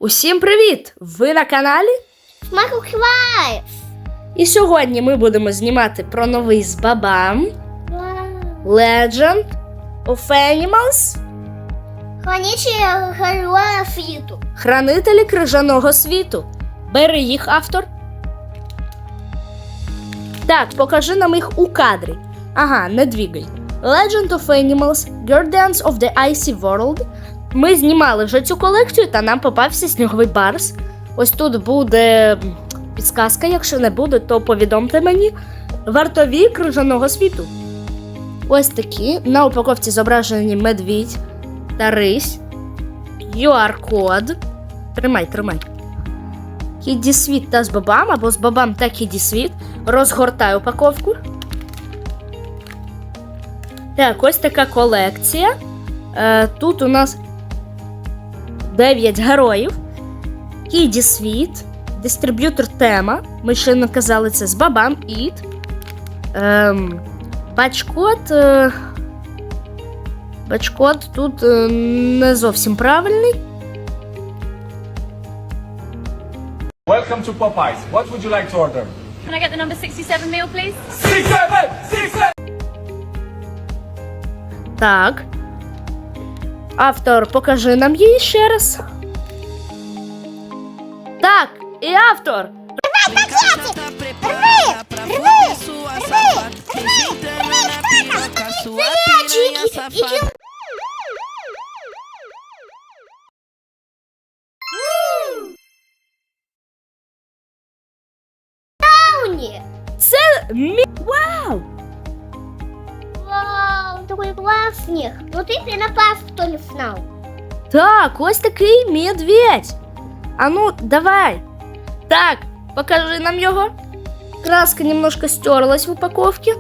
Усім привіт! Ви на каналі Michael Clive. І сьогодні ми будемо знімати про новий з Бабам Legend of Animals Хранителі Героя світу. Хранителі крижаного світу. Бери їх, автор. Так, покажи нам їх у кадрі. Ага, не двігай. Legend of Animals Guardians of the Icy World. Ми знімали вже цю колекцію, та нам попався сніговий барс. Ось тут буде підсказка, якщо не буде, то повідомте мені. Вартові крижаного світу. Ось такі. На упаковці зображені медвідь та рись. QR-код. Тримай. Кіді Світ та з Бабам, або з Бабам та Кіді Світ. Розгортай упаковку. Так, ось така колекція. Тут у нас 9 героїв. Кіді Світ, дистриб'ютор тема. Ми ще не казали це з Бабам, Іт. Бачкод тут не зовсім правильний. Welcome to Popeyes. What would you like to order? Can I get the number 67 meal, please? 67! Так. Автор, покажи нам її ще раз. Так, і автор. Це Вау! Вау, такий класний. Ну ти не напав, хто не знав. Так, ось такий медведь. А ну, давай. Так, покажи нам його. Краска немножко стерлась в упаковке.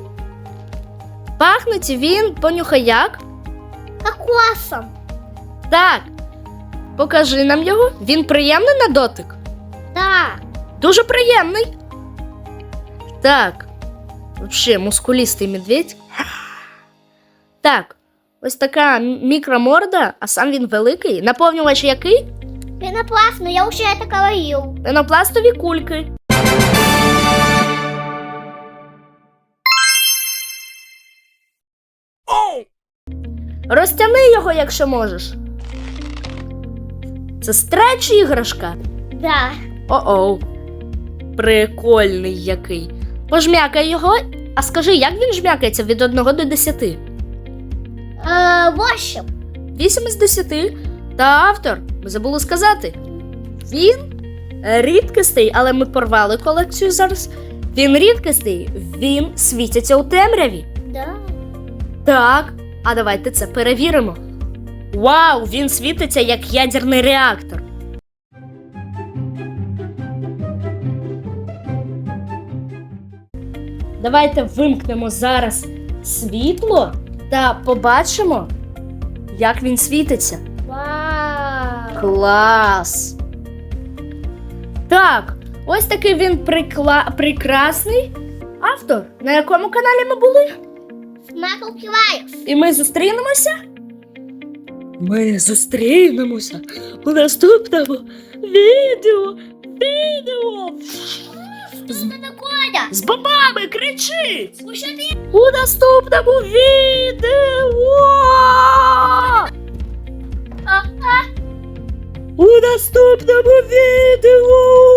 Пахнуть він, понюхай як. Кокосом. Так, покажи нам його. Він приємний на дотик? Так. Дуже приємний. Так, вообще мускулистий медведь. Так, ось така мікроморда, а сам він великий. Наповнювач який? Пенопластный, я уже это говорил. Пенопластові кульки. Розтяни його, якщо можеш. Це стреч іграшка. Да. О-оу. Прикольний який. Пожмякай його, а скажи, як він жмякається від 1 до 10? 8. 8 із 10. Та автор, ми забули сказати. Він рідкостий, але ми порвали колекцію зараз. Він рідкостий, він світиться у темряві. Да. Так, а давайте це перевіримо. Вау, він світиться як ядерний реактор. Давайте вимкнемо зараз світло та побачимо, як він світиться. Вау. Клас! Так, ось такий він прекрасний. Автор, на якому каналі ми були? Michael Clive. І ми зустрінемося? Ми зустрінемося у наступному відео. Что такое? З бабами кричить! Ну что ты? У наступному відео! У наступному відео!